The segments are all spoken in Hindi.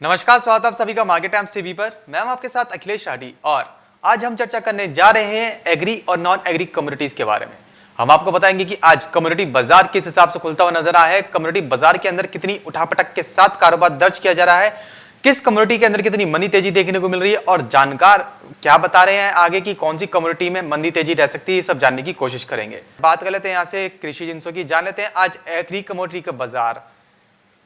नमस्कार, स्वागत है आप सभी का मार्केट टाइम्स टीवी पर। मैं हूं आपके साथ अखिलेश राठी और आज हम चर्चा करने जा रहे हैं एग्री और नॉन एग्री कम्युनिटीज के बारे में। हम आपको बताएंगे कि आज कम्युनिटी बाजार किस हिसाब से खुलता हुआ नजर आया है, कम्युनिटी बाजार के अंदर कितनी उठापटक के साथ कारोबार दर्ज किया जा रहा है, किस कम्युनिटी के अंदर कितनी मंदी तेजी देखने को मिल रही है और जानकार क्या बता रहे हैं आगे की कौन सी कम्युनिटी में मंदी तेजी रह सकती है, ये सब जानने की कोशिश करेंगे। बात कर लेते हैं यहाँ से कृषि जिंसों की, जान लेते हैं आज एग्री कम्युनिटी का बाजार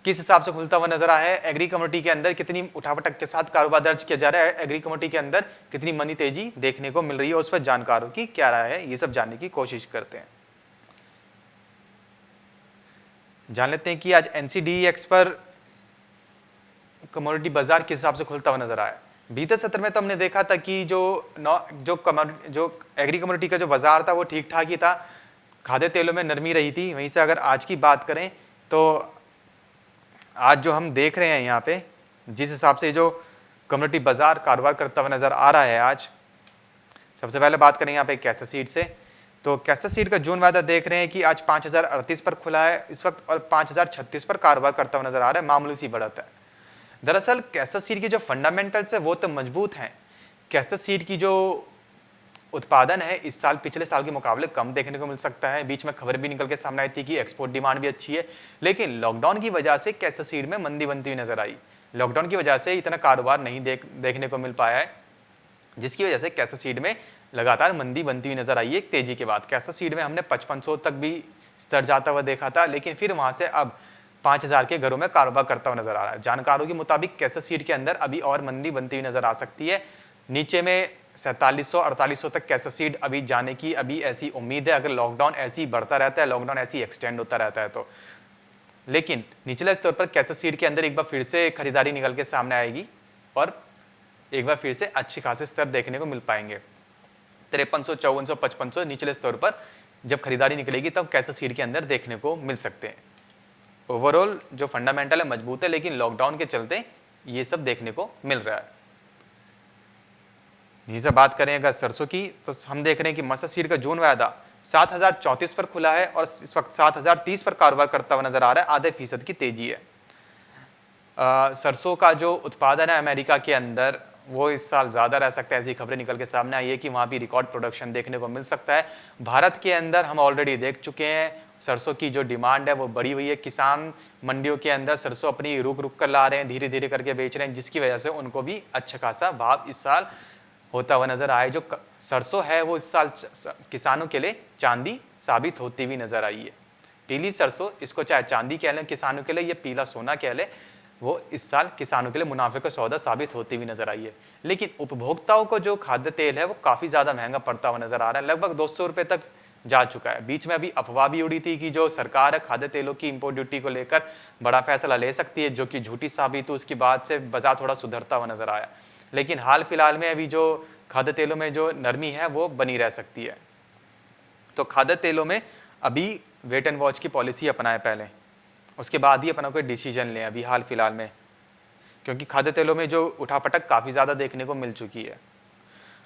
किस हिसाब से खुलता हुआ नजर आया है, एग्री कम्युनिटी के अंदर कितनी उठापटक के साथ कारोबार दर्ज किया जा रहा है, एग्री कम्युनिटी के अंदर कितनी मंदी तेजी देखने को मिल रही है, उस पर जानकारों की क्या राय है, ये सब जानने की कोशिश करते हैं। जान लेते हैं कि आज एनसीडीएक्स पर कमोडिटी बाजार किस हिसाब से खुलता हुआ नजर आया। बीते सत्र में तो हमने देखा था कि जो एग्री कम्युनिटी का जो बाजार था वो ठीक ठाक ही था, खाद्य तेलों में नरमी रही थी। वहीं से अगर आज की बात करें तो आज जो हम देख रहे हैं यहाँ पे जिस हिसाब से जो कम्युनिटी बाजार कारोबार करता हुआ नजर आ रहा है, आज सबसे पहले बात करें यहाँ पे कैसा सीड से, तो कैसा सीड का जून वायदा देख रहे हैं कि आज 5038 पर खुला है इस वक्त और 5036 पर कारोबार करता हुआ नजर आ रहा है, मामूली सी बढ़त है। दरअसल कैसा सीड की जो फंडामेंटल्स है वो तो मजबूत हैं। कैसा सीड की जो उत्पादन है इस साल पिछले साल के मुकाबले कम देखने को मिल सकता है। बीच में खबर भी निकल के सामने आई थी कि एक्सपोर्ट डिमांड भी अच्छी है, लेकिन लॉकडाउन की वजह से कैसा सीड में मंदी बनती हुई नजर आई। लॉकडाउन की वजह से इतना कारोबार नहीं देखने को मिल पाया है, जिसकी वजह से कैसा सीड में लगातार मंदी बनती हुई नजर आई है। एक तेजी के बाद कैसा सीड में हमने 5500 तक भी स्तर जाता हुआ देखा था, लेकिन फिर वहां से अब 5000 के घरों में कारोबार करता हुआ नजर आ रहा है। जानकारों के मुताबिक कैसा सीड के अंदर अभी और मंदी बनती हुई नजर आ सकती है। नीचे में 4700-4800 तक कैसा सीड अभी जाने की अभी ऐसी उम्मीद है, अगर लॉकडाउन ऐसी ही बढ़ता रहता है, लॉकडाउन ऐसी एक्सटेंड होता रहता है तो। लेकिन निचले स्तर पर कैसा सीड के अंदर एक बार फिर से खरीदारी निकल के सामने आएगी और एक बार फिर से अच्छे खासे स्तर देखने को मिल पाएंगे। 5300, 5400, 5500 निचले स्तर पर जब खरीदारी निकलेगी तब कैसा सीड के अंदर देखने को मिल सकते हैं। ओवरऑल जो फंडामेंटल है मजबूत है, लेकिन लॉकडाउन के चलते ये सब देखने को मिल रहा है। यहीं से बात करें अगर सरसों की, तो हम देख रहे हैं कि मसा सीड का जून वायदा 7034 पर खुला है और इस वक्त 7030 पर कारोबार करता हुआ नजर आ रहा है, आधे फीसद की तेजी है। सरसों का जो उत्पादन है अमेरिका के अंदर वो इस साल ज्यादा रह सकता है, ऐसी खबरें निकल के सामने आई है कि वहां भी रिकॉर्ड प्रोडक्शन देखने को मिल सकता है। भारत के अंदर हम ऑलरेडी देख चुके हैं सरसों की जो डिमांड है वो बढ़ी हुई है। किसान मंडियों के अंदर सरसों अपनी रुक रुक कर ला रहे हैं, धीरे धीरे करके बेच रहे हैं, जिसकी वजह से उनको भी अच्छा खासा भाव इस साल होता हुआ नजर आया। जो सरसों है वो इस साल किसानों के लिए चांदी साबित होती हुई नजर आई है। पीली सरसों, इसको चाहे चांदी कह लें किसानों के लिए, ये पीला सोना कह लें, वो इस साल किसानों के लिए मुनाफे का सौदा साबित होती हुई नजर आई है। लेकिन उपभोक्ताओं को जो खाद्य तेल है वो काफी ज्यादा महंगा पड़ता हुआ नजर आ रहा है, लगभग 200 रुपए तक जा चुका है। बीच में अभी अफवाह भी उड़ी थी कि जो सरकार है खाद्य तेलों की इंपोर्ट ड्यूटी को लेकर बड़ा फैसला ले सकती है, जो कि झूठी साबित हुई। उसके बाद से बाजार थोड़ा सुधरता हुआ नजर आया, लेकिन हाल फिलहाल में अभी जो खाद्य तेलों में जो नरमी है वो बनी रह सकती है। तो खाद्य तेलों में अभी वेट एंड वॉच की पॉलिसी अपनाएं पहले, उसके बाद ही अपना कोई डिसीजन लें अभी हाल फिलहाल में, क्योंकि खाद्य तेलों में जो उठापटक काफी ज्यादा देखने को मिल चुकी है।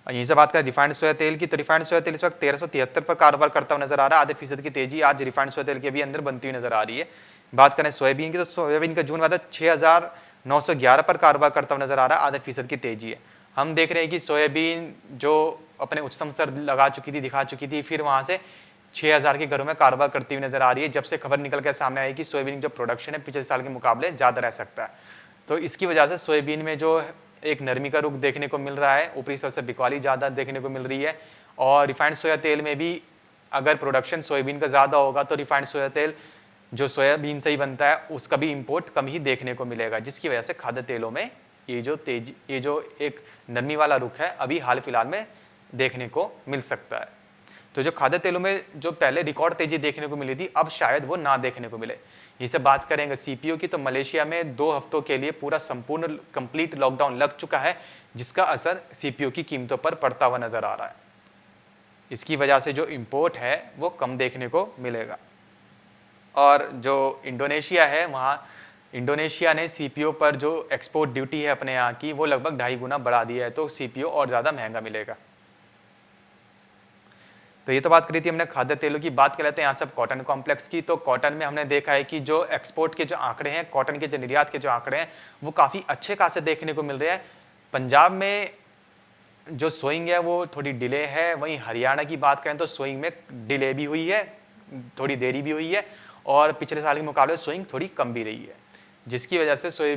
यहीं से बात करें रिफाइंड सोया तेल की, तो रिफाइंड सोया तेल इस वक्त 1373 पर कारोबार करता हुआ नजर आ रहा है, आधे फीसद की तेजी आज रिफाइंड सोया तेल के भी अंदर बनती हुई नजर आ रही है। बात करें सोयाबीन की, तो सोयाबीन का जून वादा 6911 पर कारोबार करता हुआ नजर आ रहा है, आधे फीसद की तेजी है। हम देख रहे हैं कि सोयाबीन जो अपने उच्चतम स्तर लगा चुकी थी, दिखा चुकी थी, फिर वहां से 6000 के घरों में कारोबार करती हुई नजर आ रही है, जब से खबर निकल कर सामने आई कि सोयाबीन जो प्रोडक्शन है पिछले साल के मुकाबले ज्यादा रह सकता है। तो इसकी वजह से सोयाबीन में जो एक नरमी का रुख देखने को मिल रहा है, ऊपरी स्तर से बिकवाली ज्यादा देखने को मिल रही है। और रिफाइंड सोया तेल में भी अगर प्रोडक्शन सोयाबीन का ज्यादा होगा तो रिफाइंड सोया तेल जो सोयाबीन से ही बनता है उसका भी इंपोर्ट कम ही देखने को मिलेगा, जिसकी वजह से खाद्य तेलों में ये जो एक नरमी वाला रुख है अभी हाल फिलहाल में देखने को मिल सकता है। तो जो खाद्य तेलों में जो पहले रिकॉर्ड तेजी देखने को मिली थी अब शायद वो ना देखने को मिले। इसे बात करेंगे सीपीओ की, तो मलेशिया में 2 हफ्तों के लिए पूरा संपूर्ण कंप्लीट लॉकडाउन लग चुका है, जिसका असर सीपीओ की कीमतों पर पड़ता हुआ नजर आ रहा है। इसकी वजह से जो इंपोर्ट है वो कम देखने को मिलेगा। और जो इंडोनेशिया है, वहाँ इंडोनेशिया ने सीपीओ पर जो एक्सपोर्ट ड्यूटी है अपने यहाँ की वो लगभग 2.5 गुना बढ़ा दिया है, तो सीपीओ और ज्यादा महंगा मिलेगा। तो ये तो बात करी थी हमने खाद्य तेलों की। बात कर लेते हैं यहाँ सब कॉटन कॉम्प्लेक्स की। तो कॉटन में हमने देखा है कि जो एक्सपोर्ट के जो आंकड़े हैं, कॉटन के जो निर्यात के जो आंकड़े हैं, वो काफ़ी अच्छे खासे देखने को मिल रहे हैं। पंजाब में जो सोइंग है वो थोड़ी डिले है, वहीं हरियाणा की बात करें तो सोइंग में डिले भी हुई है, थोड़ी देरी भी हुई है, और पिछले साल के मुकाबले सोइंग थोड़ी कम भी रही है, जिसकी वजह से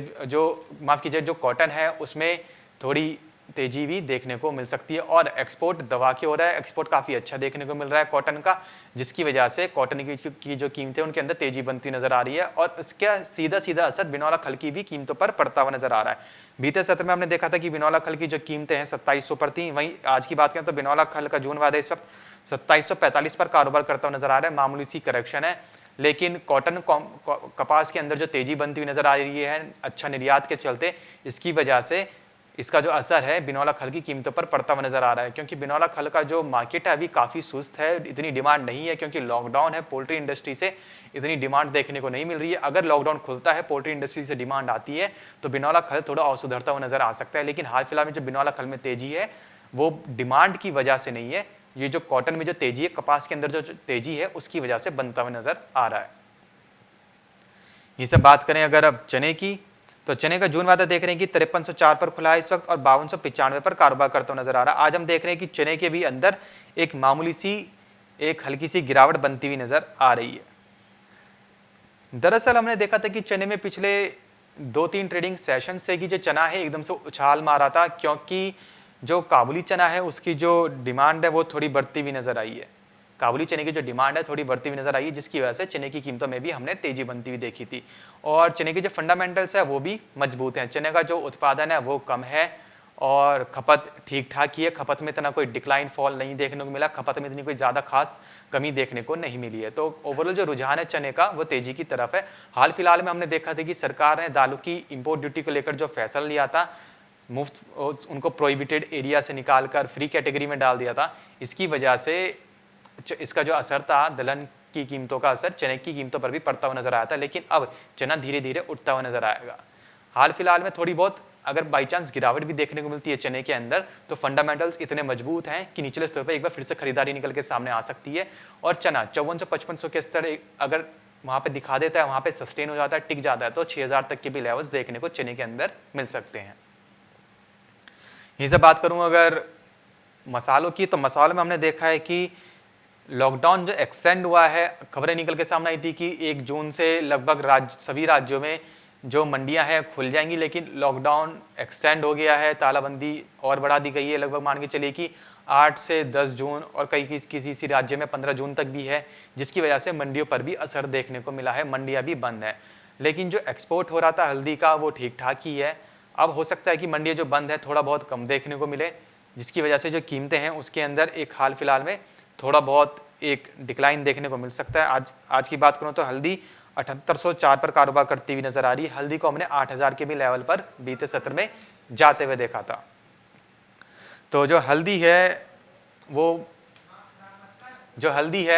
माफ़ कीजिए, जो कॉटन है उसमें थोड़ी तेजी भी देखने को मिल सकती है। और एक्सपोर्ट दबा के हो रहा है, एक्सपोर्ट काफ़ी अच्छा देखने को मिल रहा है कॉटन का, जिसकी वजह से कॉटन की जो कीमतें उनके अंदर तेजी बनती नजर आ रही है, और इसका सीधा सीधा असर बिनौला खल की भी कीमतों पर पड़ता हुआ नजर आ रहा है। बीते सत्र में हमने देखा था कि बिनौला खल की जो कीमतें हैं 2700 पर थी, वहीं आज की बात करें तो बिनौला खल का जून वायदा इस वक्त 2745 पर कारोबार करता हुआ नजर आ रहा है। मामूली सी करेक्शन है, लेकिन कॉटन कपास के अंदर जो तेजी बनती हुई नजर आ रही है अच्छा निर्यात के चलते, इसकी वजह से इसका जो असर है बिनौला खल की कीमतों पर पड़ता हुआ नजर आ रहा है। क्योंकि बिनौला खल का जो मार्केट है अभी काफ़ी सुस्त है, इतनी डिमांड नहीं है, क्योंकि लॉकडाउन है, पोल्ट्री इंडस्ट्री से इतनी डिमांड देखने को नहीं मिल रही है। अगर लॉकडाउन खुलता है, पोल्ट्री इंडस्ट्री से डिमांड आती है, तो बिनौला खल थोड़ा और सुधरता हुआ नजर आ सकता है। लेकिन हाल फिलहाल में जो बिनौला खल में तेजी है वो डिमांड की वजह से नहीं है, ये जो कॉटन में जो तेजी है, कपास के अंदर जो तेजी है, उसकी वजह से बनता हुआ नजर आ रहा है। ये सब बात करें अगर अब चने की, तो चने का जून वायदा देख रहे हैं कि 5304 पर खुला है इस वक्त, और 5295 पर कारोबार करता हुआ नजर आ रहा है। आज हम देख रहे हैं कि चने के भी अंदर एक मामूली सी, एक हल्की सी गिरावट बनती हुई नजर आ रही है। दरअसल हमने देखा था कि चने में पिछले 2-3 ट्रेडिंग सेशन से कि जो चना है एकदम से उछाल मारा था, क्योंकि जो काबुली चना है उसकी जो डिमांड है वो थोड़ी बढ़ती हुई नजर आई है। काबुली चने की जो डिमांड है थोड़ी बढ़ती हुई नजर आई है, जिसकी वजह से चने की कीमतों में भी हमने तेजी बनती हुई देखी थी। और चने के जो फंडामेंटल्स है वो भी मजबूत हैं। चने का जो उत्पादन है वो कम है, और खपत ठीक ठाक ही है। खपत में इतना कोई डिक्लाइन फॉल नहीं देखने को मिला, खपत में इतनी कोई ज़्यादा खास कमी देखने को नहीं मिली है। तो ओवरऑल जो रुझान है चने का वो तेजी की तरफ है। हाल फिलहाल में हमने देखा था कि सरकार ने दालों की इम्पोर्ट ड्यूटी को लेकर जो फैसला लिया था, मुफ्त उनको प्रोहिबिटेड एरिया से निकालकर फ्री कैटेगरी में डाल दिया था, इसकी वजह से इसका जो असर था दलहन की कीमतों का असर चने की कीमतों पर भी पड़ता हुआ नजर आया था। लेकिन अब चना धीरे धीरे उठता हुआ नजर आएगा। हाल फिलहाल में थोड़ी बहुत अगर बाई चांस गिरावट भी देखने को मिलती है चने के अंदर, तो फंडामेंटल्स इतने मजबूत हैं कि निचले स्तर पर एक बार फिर से खरीदारी निकल के सामने आ सकती है, और चना 5400-5500 के स्तर अगर वहां पे दिखा देता है, वहां पे सस्टेन हो जाता है, टिक जाता है, तो 6000 तक के भी लेवल्स देखने को चने के अंदर मिल सकते हैं। यहीं से बात करूं अगर मसालों की, तो मसालों में हमने देखा है कि लॉकडाउन जो एक्सटेंड हुआ है, खबरें निकल के सामने आई थी कि 1 जून से लगभग सभी राज्यों में जो मंडियां हैं खुल जाएंगी, लेकिन लॉकडाउन एक्सटेंड हो गया है, तालाबंदी और बढ़ा दी गई है। लगभग मान के चलिए कि 8 से 10 जून, और कई किसी राज्य में 15 जून तक भी है, जिसकी वजह से मंडियों पर भी असर देखने को मिला है, मंडियां भी बंद है। लेकिन जो एक्सपोर्ट हो रहा था हल्दी का वो ठीक ठाक ही है। अब हो सकता है कि मंडियां जो बंद है थोड़ा बहुत कम देखने को मिले, जिसकी वजह से जो कीमतें हैं उसके अंदर एक हाल फिलहाल में थोड़ा बहुत एक डिक्लाइन देखने को मिल सकता है। आज की बात करूं तो हल्दी 7804 पर कारोबार करती हुई नजर आ रही है। हल्दी को हमने 8000 के भी लेवल पर बीते सत्र में जाते हुए देखा था। तो जो हल्दी है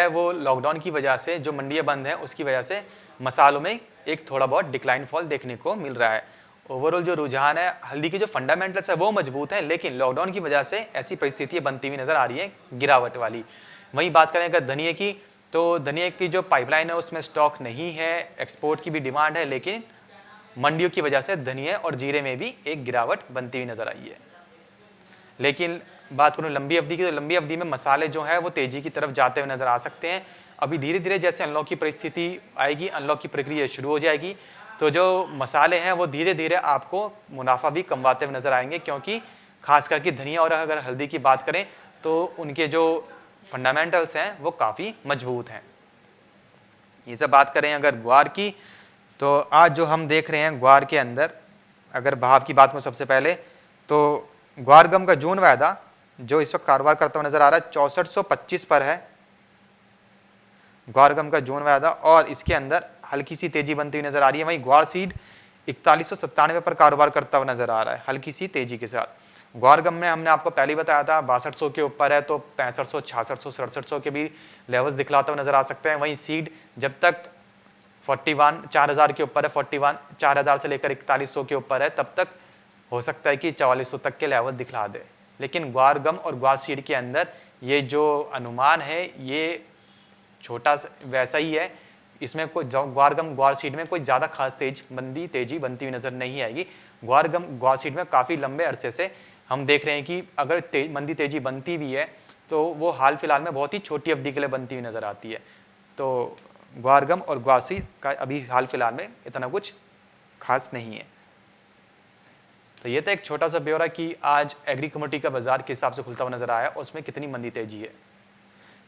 वो लॉकडाउन की वजह से, जो मंडियां बंद हैं उसकी वजह से मसालों में एक थोड़ा बहुत डिक्लाइन फॉल देखने को मिल रहा है। ओवरऑल जो रुझान है हल्दी के जो फंडामेंटल्स है वो मजबूत है, लेकिन लॉकडाउन की वजह से ऐसी परिस्थितियां बनती हुई नजर आ रही है गिरावट वाली। वहीं बात करें अगर धनिया की, तो धनिया की जो पाइपलाइन है उसमें स्टॉक नहीं है, एक्सपोर्ट की भी डिमांड है, लेकिन मंडियों की वजह से धनिया और जीरे में भी एक गिरावट बनती हुई नजर आई है। लेकिन बात करूं लंबी अवधि की, तो लंबी अवधि में मसाले जो है वो तेजी की तरफ जाते हुए नजर आ सकते हैं। अभी धीरे धीरे जैसे अनलॉक की परिस्थिति आएगी, अनलॉक की प्रक्रिया शुरू हो जाएगी, तो जो मसाले हैं वो धीरे धीरे आपको मुनाफा भी कमवाते हुए नजर आएंगे, क्योंकि खास करके धनिया और अगर हल्दी की बात करें तो उनके जो फंडामेंटल्स हैं वो काफ़ी मजबूत हैं। ये सब बात करें अगर ग्वार की, तो आज जो हम देख रहे हैं ग्वार के अंदर, अगर भाव की बात करूं सबसे पहले, तो ग्वार गम का जून वायदा जो इस वक्त कारोबार करता हुआ नजर आ रहा है 6425 पर है ग्वार गम का जून वायदा, और इसके अंदर हल्की सी तेजी बनती हुई नजर आ रही है। वहीं ग्वार सीड 4197 पर कारोबार करता हुआ नजर आ रहा है हल्की सी तेजी के साथ। ग्वार गम में हमने आपको पहले बताया था 6200 के ऊपर है, तो 6500, 6600, 6700 के भी लेवल्स दिखलाते हुए नजर आ सकते हैं। वहीं सीड जब तक 41 4000 के ऊपर है, 41 4000 से लेकर 4100 के ऊपर है, तब तक हो सकता है कि 4400 तक के लेवल दिखला दे। लेकिन ग्वार गम और ग्वार सीड के अंदर ये जो अनुमान है ये छोटा वैसा ही है। इसमें कोई ग्वार गम ग्वार सीड में कोई ज़्यादा खास तेजी बनती हुई नजर नहीं आएगी। ग्वार गम ग्वार सीड में काफ़ी लंबे अरसे से हम देख रहे हैं कि अगर मंदी तेजी बनती भी है तो वो हाल फिलहाल में बहुत ही छोटी अवधि के लिए बनती हुई नजर आती है। तो ग्वार गम और ग्वार सीड का अभी हाल फिलहाल में इतना कुछ खास नहीं है। तो ये था एक छोटा सा ब्यौरा कि आज एग्री कमोडिटी का बाजार किस हिसाब से खुलता हुआ नजर आया और उसमें कितनी मंदी तेजी है।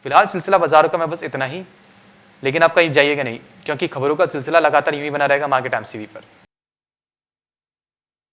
फिलहाल सिलसिला बाजारों का मैं बस इतना ही, लेकिन आप कहीं जाइएगा नहीं क्योंकि खबरों का सिलसिला लगातार यूं ही बना रहेगा मार्केट एमसीवी पर।